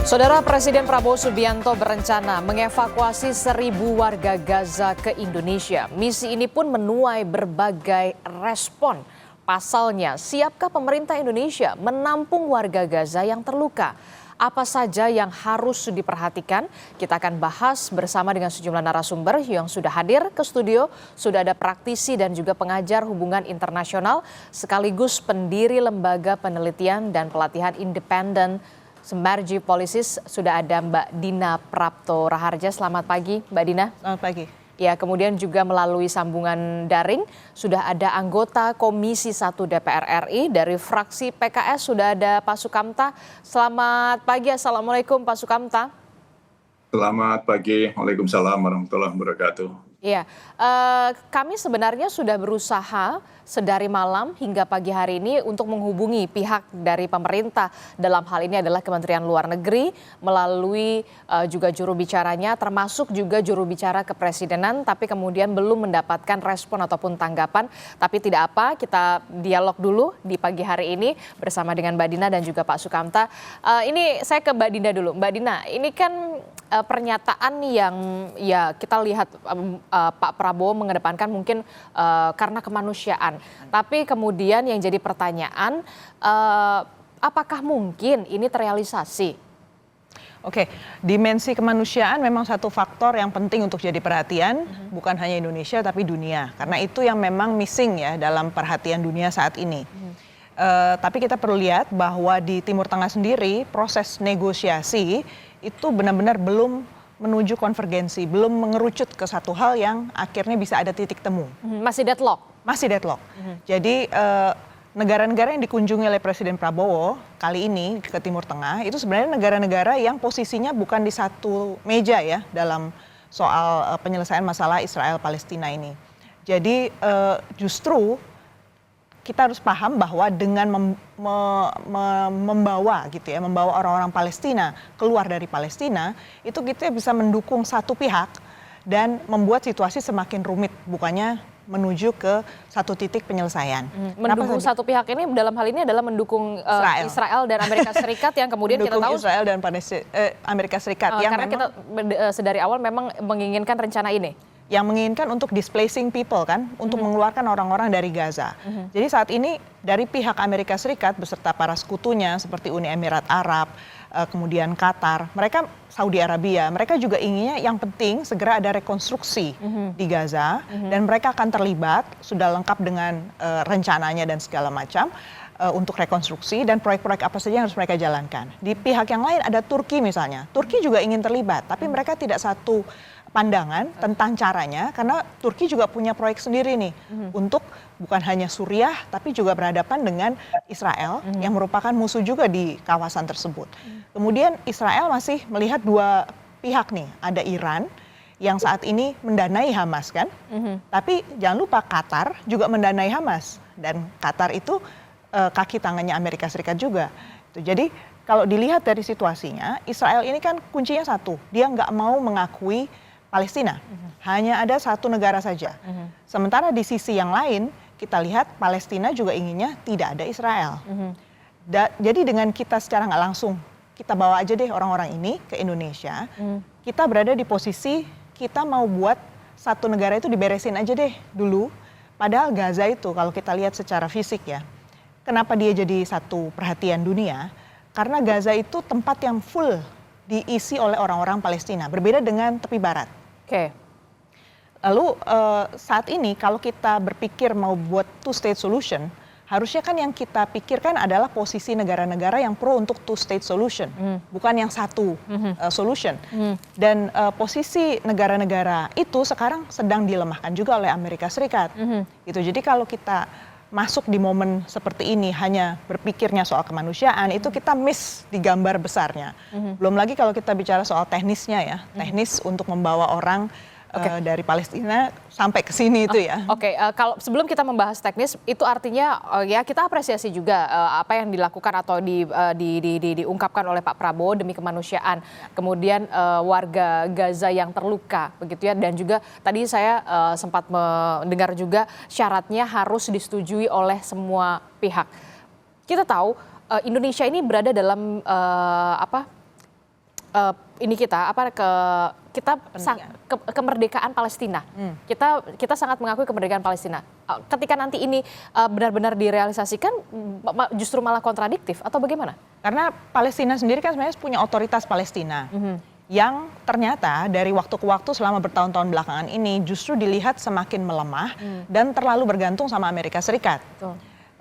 Saudara Presiden Prabowo Subianto berencana mengevakuasi 1.000 warga Gaza ke Indonesia. Misi ini pun menuai berbagai respon. Pasalnya, siapkah pemerintah Indonesia menampung warga Gaza yang terluka? Apa saja yang harus diperhatikan? Kita akan bahas bersama dengan sejumlah narasumber yang sudah hadir ke studio. Sudah ada praktisi dan juga pengajar hubungan internasional sekaligus pendiri Lembaga Penelitian dan Pelatihan Independen Sembarji Polisis. Sudah ada Mbak Dina Prapto Raharja. Selamat pagi Mbak Dina. Selamat pagi. Ya, kemudian juga melalui sambungan daring sudah ada anggota Komisi 1 DPR RI dari fraksi PKS, sudah ada Pak Sukamta. Selamat pagi, Assalamualaikum Pak Sukamta. Selamat pagi, Waalaikumsalam warahmatullahi wabarakatuh. Iya, kami sebenarnya sudah berusaha sedari malam hingga pagi hari ini untuk menghubungi pihak dari pemerintah. Dalam hal ini adalah Kementerian Luar Negeri melalui juga juru bicaranya, termasuk juga juru bicara kepresidenan, tapi kemudian belum mendapatkan respon ataupun tanggapan. Tapi tidak apa, kita dialog dulu di pagi hari ini bersama dengan Mbak Dina dan juga Pak Sukamta. Ini saya ke Mbak Dina dulu. Mbak Dina, ini kan pernyataan yang ya kita lihat Pak Prabowo mengedepankan mungkin karena kemanusiaan. Tapi kemudian yang jadi pertanyaan, apakah mungkin ini terrealisasi? Oke, dimensi kemanusiaan memang satu faktor yang penting untuk jadi perhatian, bukan hanya Indonesia tapi dunia. Karena itu yang memang missing ya dalam perhatian dunia saat ini. Tapi kita perlu lihat bahwa di Timur Tengah sendiri proses negosiasi itu benar-benar belum menuju konvergensi, belum mengerucut ke satu hal yang akhirnya bisa ada titik temu. Masih deadlock? Masih deadlock. Jadi negara-negara yang dikunjungi oleh Presiden Prabowo kali ini ke Timur Tengah itu sebenarnya negara-negara yang posisinya bukan di satu meja ya dalam soal penyelesaian masalah Israel-Palestina ini. Jadi justru kita harus paham bahwa dengan membawa gitu ya, membawa orang-orang Palestina keluar dari Palestina, itu kita bisa mendukung satu pihak dan membuat situasi semakin rumit, bukannya menuju ke satu titik penyelesaian. Mendukung satu pihak ini dalam hal ini adalah mendukung Israel dan Amerika Serikat yang kemudian kita tahu Israel dan Amerika Serikat yang karena kita sedari awal memang menginginkan rencana ini. Yang menginginkan untuk displacing people kan, untuk mengeluarkan orang-orang dari Gaza. Jadi saat ini dari pihak Amerika Serikat beserta para sekutunya seperti Uni Emirat Arab, kemudian Qatar, mereka Saudi Arabia, mereka juga inginnya yang penting segera ada rekonstruksi di Gaza dan mereka akan terlibat, sudah lengkap dengan rencananya dan segala macam untuk rekonstruksi dan proyek-proyek apa saja yang harus mereka jalankan. Di pihak yang lain ada Turki misalnya, Turki juga ingin terlibat, tapi mereka tidak satu pandangan tentang caranya karena Turki juga punya proyek sendiri nih untuk bukan hanya Suriah tapi juga berhadapan dengan Israel yang merupakan musuh juga di kawasan tersebut. Kemudian Israel masih melihat dua pihak nih, ada Iran yang saat ini mendanai Hamas kan, tapi jangan lupa Qatar juga mendanai Hamas dan Qatar itu kaki tangannya Amerika Serikat juga. Jadi kalau dilihat dari situasinya, Israel ini kan kuncinya satu, dia nggak mau mengakui Palestina, hanya ada satu negara saja. Sementara di sisi yang lain, kita lihat Palestina juga inginnya tidak ada Israel. Jadi dengan kita secara nggak langsung, kita bawa aja deh orang-orang ini ke Indonesia, kita berada di posisi kita mau buat satu negara itu diberesin aja deh dulu. Padahal Gaza itu kalau kita lihat secara fisik ya, kenapa dia jadi satu perhatian dunia? Karena Gaza itu tempat yang full diisi oleh orang-orang Palestina, berbeda dengan tepi barat. Oke. Lalu saat ini kalau kita berpikir mau buat two-state solution, harusnya kan yang kita pikirkan adalah posisi negara-negara yang pro untuk two-state solution, bukan yang satu solution. Dan posisi negara-negara itu sekarang sedang dilemahkan juga oleh Amerika Serikat. Gitu. Jadi kalau kita masuk di momen seperti ini hanya berpikirnya soal kemanusiaan, itu kita miss di gambar besarnya. Belum lagi kalau kita bicara soal teknisnya ya, teknis untuk membawa orang dari Palestina sampai ke sini itu ya. Kalau sebelum kita membahas teknis, itu artinya ya kita apresiasi juga apa yang dilakukan atau diungkapkan oleh Pak Prabowo demi kemanusiaan. Kemudian warga Gaza yang terluka, begitu ya. Dan juga tadi saya sempat mendengar juga syaratnya harus disetujui oleh semua pihak. Kita tahu Indonesia ini berada dalam ini kemerdekaan Palestina. Kita sangat mengakui kemerdekaan Palestina. Ketika nanti ini benar-benar direalisasikan, justru malah kontradiktif atau bagaimana? Karena Palestina sendiri kan sebenarnya punya otoritas Palestina. Yang ternyata dari waktu ke waktu selama bertahun-tahun belakangan ini justru dilihat semakin melemah dan terlalu bergantung sama Amerika Serikat.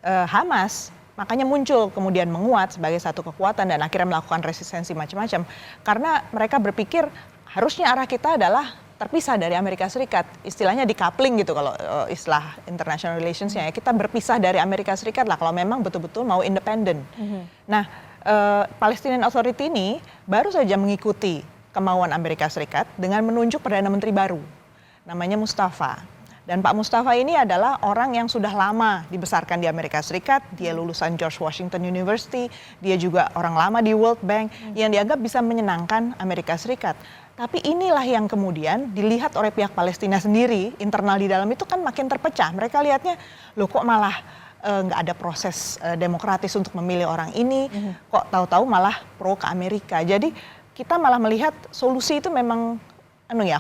Hamas makanya muncul kemudian menguat sebagai satu kekuatan dan akhirnya melakukan resistensi macam-macam. Karena mereka berpikir harusnya arah kita adalah terpisah dari Amerika Serikat. Istilahnya decoupling gitu kalau istilah international relations-nya. Kita berpisah dari Amerika Serikat lah kalau memang betul-betul mau independen. Nah, Palestinian Authority ini baru saja mengikuti kemauan Amerika Serikat dengan menunjuk Perdana Menteri baru. Namanya Mustafa. Dan Pak Mustafa ini adalah orang yang sudah lama dibesarkan di Amerika Serikat. Dia lulusan George Washington University. Dia juga orang lama di World Bank yang dianggap bisa menyenangkan Amerika Serikat. Tapi inilah yang kemudian dilihat oleh pihak Palestina sendiri, internal di dalam itu kan makin terpecah. Mereka lihatnya, loh kok malah nggak ada proses demokratis untuk memilih orang ini, kok tahu-tahu malah pro ke Amerika. Jadi kita malah melihat solusi itu memang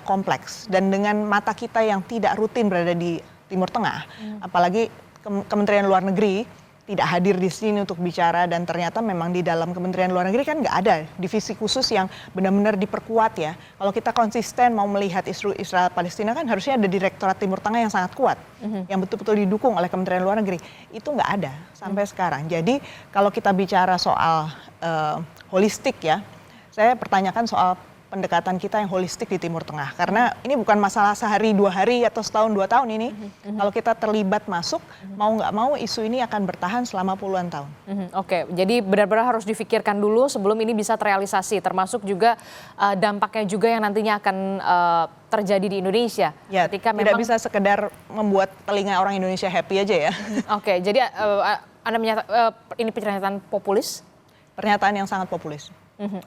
kompleks, dan dengan mata kita yang tidak rutin berada di Timur Tengah, apalagi Kementerian Luar Negeri tidak hadir di sini untuk bicara, dan ternyata memang di dalam Kementerian Luar Negeri kan nggak ada divisi khusus yang benar-benar diperkuat ya. Kalau kita konsisten mau melihat isu Israel Palestina kan harusnya ada Direktorat Timur Tengah yang sangat kuat, yang betul-betul didukung oleh Kementerian Luar Negeri. Itu nggak ada sampai sekarang. Jadi kalau kita bicara soal holistik ya, saya pertanyakan soal pendekatan kita yang holistik di Timur Tengah. Karena ini bukan masalah sehari, 2 hari, atau setahun, 2 tahun ini. Kalau kita terlibat masuk, mau nggak mau isu ini akan bertahan selama puluhan tahun. Oke, jadi benar-benar harus difikirkan dulu sebelum ini bisa terrealisasi. Termasuk juga dampaknya juga yang nantinya akan terjadi di Indonesia. Ya, tidak bisa sekedar membuat telinga orang Indonesia happy aja ya. Oke, jadi Anda menyatakan ini pernyataan populis? Pernyataan yang sangat populis.